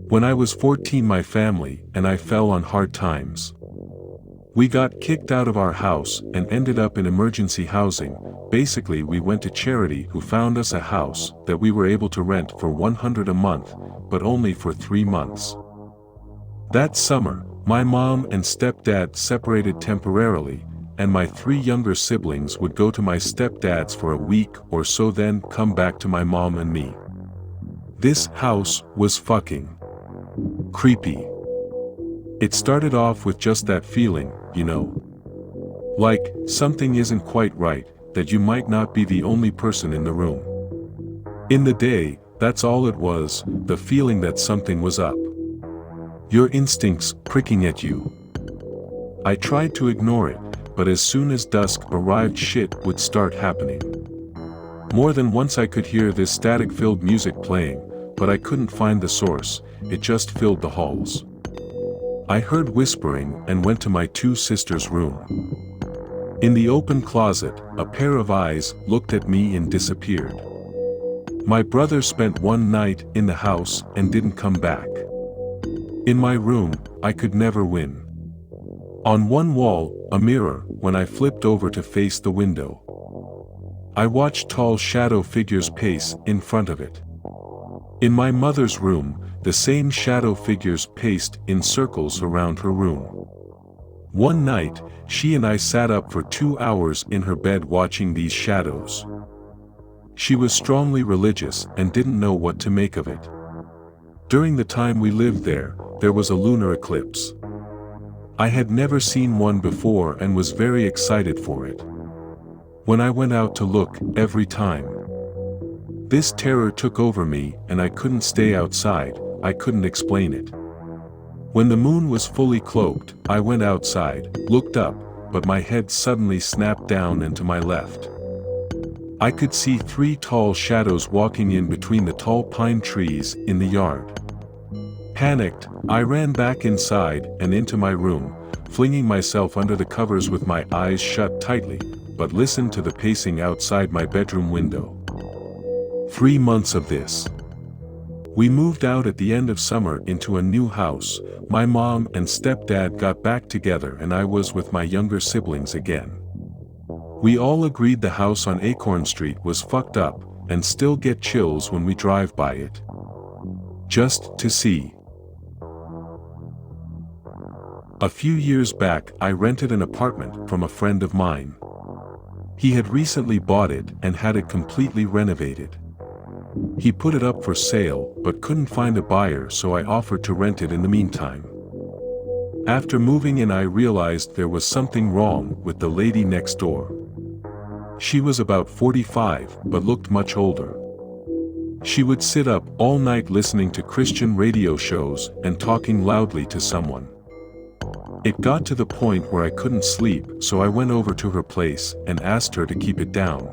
When I was 14, my family and I fell on hard times. We got kicked out of our house and ended up in emergency housing. Basically, we went to charity who found us a house that we were able to rent for $100 a month, but only for 3 months. That summer, my mom and stepdad separated temporarily, and my 3 younger siblings would go to my stepdad's for a week or so, then come back to my mom and me. This house was fucking creepy. It started off with just that feeling, you know. Like, something isn't quite right, that you might not be the only person in the room. In the day, that's all it was, the feeling that something was up. Your instincts pricking at you. I tried to ignore it, but as soon as dusk arrived, shit would start happening. More than once I could hear this static-filled music playing, but I couldn't find the source, it just filled the halls. I heard whispering and went to my 2 sisters' room. In the open closet, a pair of eyes looked at me and disappeared. My brother spent one night in the house and didn't come back. In my room, I could never win. On one wall, a mirror, when I flipped over to face the window. I watched tall shadow figures pace in front of it. In my mother's room, the same shadow figures paced in circles around her room. One night, she and I sat up for 2 hours in her bed watching these shadows. She was strongly religious and didn't know what to make of it. During the time we lived there was a lunar eclipse. I had never seen one before and was very excited for it. When I went out to look, every time this terror took over me and I couldn't stay outside, I couldn't explain it. When the moon was fully cloaked, I went outside, looked up, but my head suddenly snapped down and to my left. I could see 3 tall shadows walking in between the tall pine trees in the yard. Panicked, I ran back inside and into my room, flinging myself under the covers with my eyes shut tightly, but listened to the pacing outside my bedroom window. 3 months of this. We moved out at the end of summer into a new house. My mom and stepdad got back together and I was with my younger siblings again. We all agreed the house on Acorn Street was fucked up and still get chills when we drive by it. Just to see. A few years back, I rented an apartment from a friend of mine. He had recently bought it and had it completely renovated. He put it up for sale but couldn't find a buyer, so I offered to rent it in the meantime. After moving in, I realized there was something wrong with the lady next door. She was about 45 but looked much older. She would sit up all night listening to Christian radio shows and talking loudly to someone. It got to the point where I couldn't sleep, so I went over to her place and asked her to keep it down.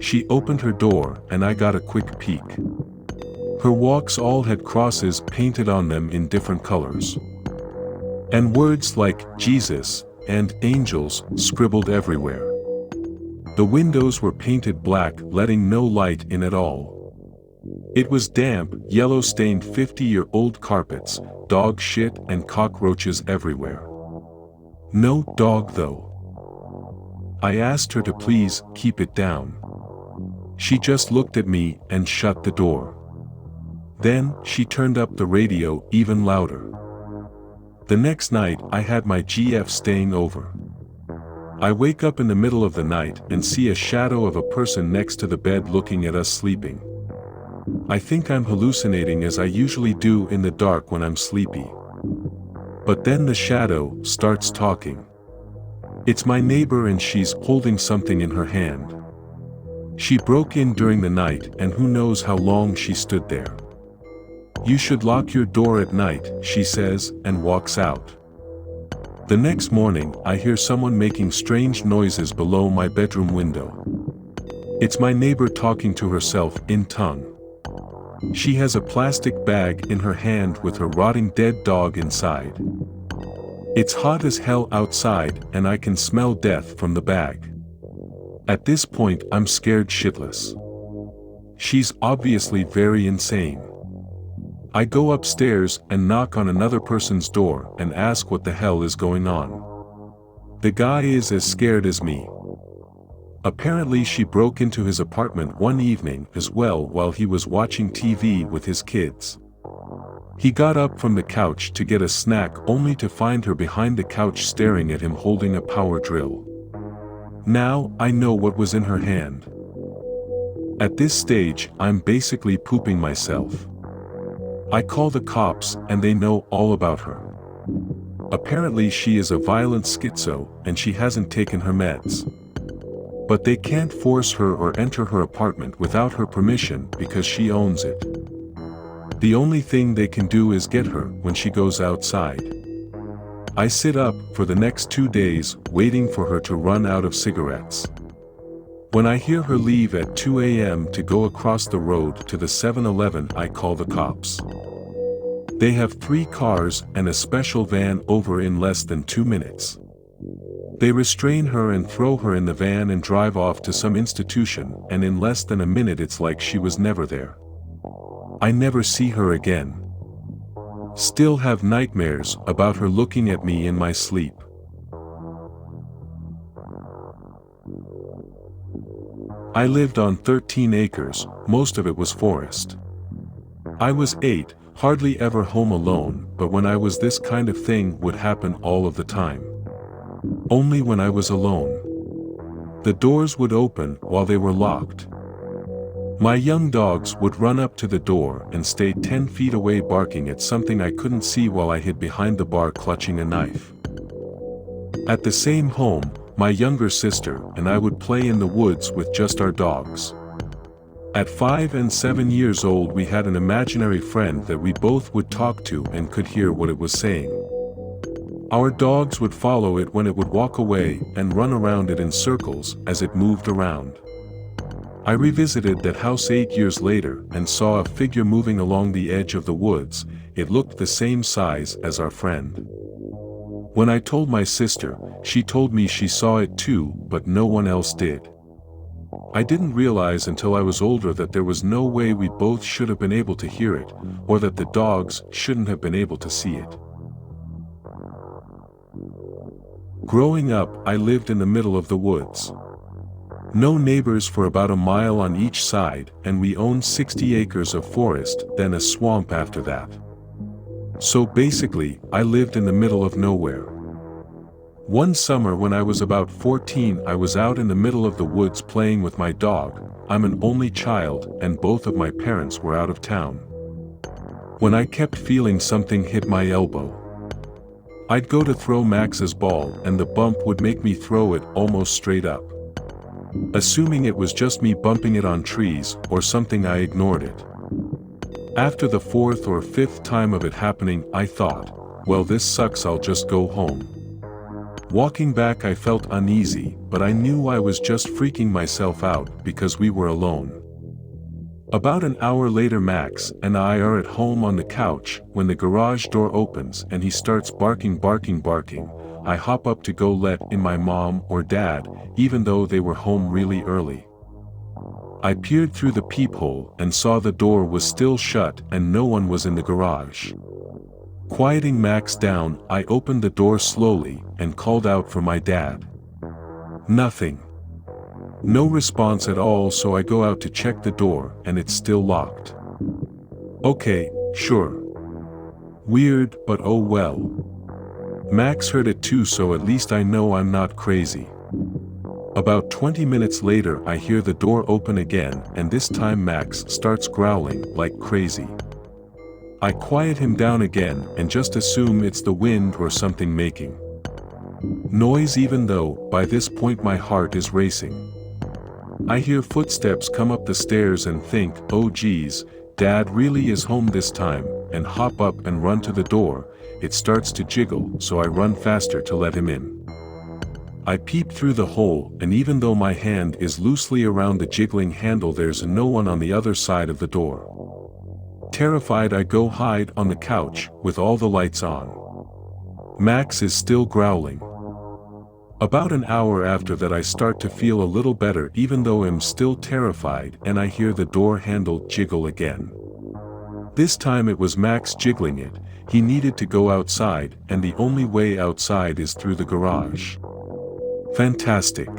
She opened her door and I got a quick peek. Her walks all had crosses painted on them in different colors. And words like Jesus and angels scribbled everywhere. The windows were painted black, letting no light in at all. It was damp, yellow-stained 50-year-old carpets, dog shit and cockroaches everywhere. No dog though. I asked her to please keep it down. She just looked at me and shut the door. Then, she turned up the radio even louder. The next night, I had my GF staying over. I wake up in the middle of the night and see a shadow of a person next to the bed looking at us sleeping. I think I'm hallucinating, as I usually do in the dark when I'm sleepy. But then the shadow starts talking. It's my neighbor and she's holding something in her hand. She broke in during the night and who knows how long she stood there. You should lock your door at night, she says, and walks out. The next morning, I hear someone making strange noises below my bedroom window. It's my neighbor talking to herself in tongue. She has a plastic bag in her hand with her rotting dead dog inside. It's hot as hell outside and I can smell death from the bag. At this point, I'm scared shitless. She's obviously very insane. I go upstairs and knock on another person's door and ask what the hell is going on. The guy is as scared as me. Apparently she broke into his apartment one evening as well while he was watching TV with his kids. He got up from the couch to get a snack only to find her behind the couch staring at him holding a power drill. Now, I know what was in her hand. At this stage, I'm basically pooping myself. I call the cops and they know all about her. Apparently she is a violent schizo and she hasn't taken her meds. But they can't force her or enter her apartment without her permission because she owns it. The only thing they can do is get her when she goes outside. I sit up for the next 2 days waiting for her to run out of cigarettes. When I hear her leave at 2 a.m. to go across the road to the 7-Eleven, I call the cops. They have 3 cars and a special van over in less than 2 minutes. They restrain her and throw her in the van and drive off to some institution, and in less than a minute it's like she was never there. I never see her again. Still have nightmares about her looking at me in my sleep. I lived on 13 acres, most of it was forest. I was 8, hardly ever home alone, but when I was this kind of thing would happen all of the time. Only when I was alone. The doors would open while they were locked. My young dogs would run up to the door and stay 10 feet away barking at something I couldn't see while I hid behind the bar clutching a knife. At the same home, my younger sister and I would play in the woods with just our dogs. At 5 and 7 years old we had an imaginary friend that we both would talk to and could hear what it was saying. Our dogs would follow it when it would walk away and run around it in circles as it moved around. I revisited that house 8 years later and saw a figure moving along the edge of the woods. It looked the same size as our friend. When I told my sister, she told me she saw it too, but no one else did. I didn't realize until I was older that there was no way we both should have been able to hear it, or that the dogs shouldn't have been able to see it. Growing up, I lived in the middle of the woods. No neighbors for about a mile on each side, and we owned 60 acres of forest, then a swamp after that. So basically, I lived in the middle of nowhere. One summer when I was about 14, I was out in the middle of the woods playing with my dog. I'm an only child, and both of my parents were out of town. When I kept feeling something hit my elbow. I'd go to throw Max's ball and the bump would make me throw it almost straight up. Assuming it was just me bumping it on trees or something, I ignored it. After the 4th or 5th time of it happening, I thought, well, this sucks, I'll just go home. Walking back I felt uneasy, but I knew I was just freaking myself out because we were alone. About an hour later, Max and I are at home on the couch when the garage door opens and he starts barking. I hop up to go let in my mom or dad, even though they were home really early. I peered through the peephole and saw the door was still shut and no one was in the garage. Quieting Max down, I opened the door slowly and called out for my dad. Nothing. No response at all, so I go out to check the door and it's still locked. Okay, sure. Weird, but oh well. Max heard it too, so at least I know I'm not crazy. About 20 minutes later I hear the door open again, and this time Max starts growling like crazy. I quiet him down again and just assume it's the wind or something making noise, even though by this point my heart is racing. I hear footsteps come up the stairs and think, oh geez, Dad really is home this time, and hop up and run to the door. It starts to jiggle, so I run faster to let him in. I peep through the hole, and even though my hand is loosely around the jiggling handle, there's no one on the other side of the door. Terrified, I go hide on the couch with all the lights on. Max is still growling. About an hour after that I start to feel a little better even though I'm still terrified and I hear the door handle jiggle again. This time it was Max jiggling it. He needed to go outside and the only way outside is through the garage. Fantastic.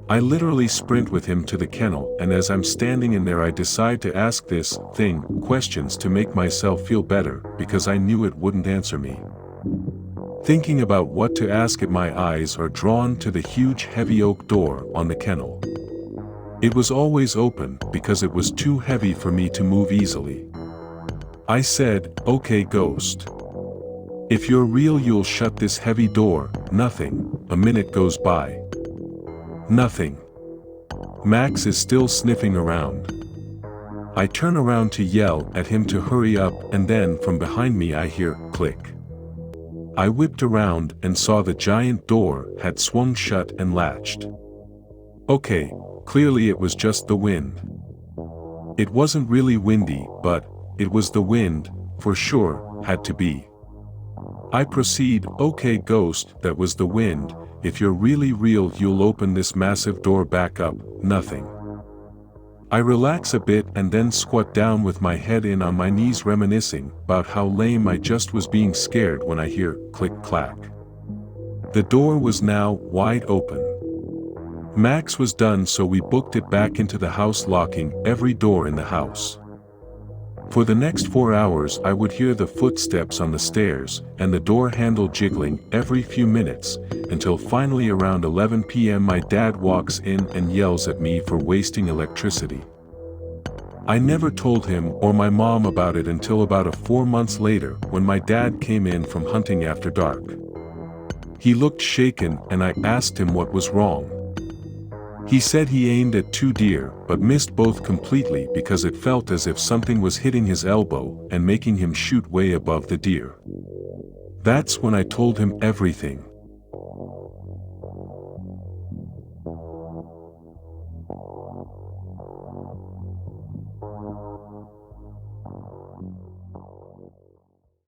I literally sprint with him to the kennel and as I'm standing in there I decide to ask this thing questions to make myself feel better because I knew it wouldn't answer me. Thinking about what to ask it, my eyes are drawn to the huge heavy oak door on the kennel. It was always open because it was too heavy for me to move easily. I said, "Okay, ghost. If you're real you'll shut this heavy door." Nothing. A minute goes by. Nothing. Max is still sniffing around. I turn around to yell at him to hurry up and then from behind me I hear click. I whipped around and saw the giant door had swung shut and latched. Okay, clearly it was just the wind. It wasn't really windy, but it was the wind, for sure, had to be. I proceed, "Okay ghost, that was the wind. If you're really real you'll open this massive door back up." Nothing. I relax a bit and then squat down with my head in on my knees reminiscing about how lame I just was being scared when I hear click-clack. The door was now wide open. Max was done so we booked it back into the house locking every door in the house. For the next 4 hours I would hear the footsteps on the stairs and the door handle jiggling every few minutes, until finally around 11 p.m. my dad walks in and yells at me for wasting electricity. I never told him or my mom about it until about 4 months later when my dad came in from hunting after dark. He looked shaken and I asked him what was wrong. He said he aimed at 2 deer but missed both completely because it felt as if something was hitting his elbow and making him shoot way above the deer. That's when I told him everything.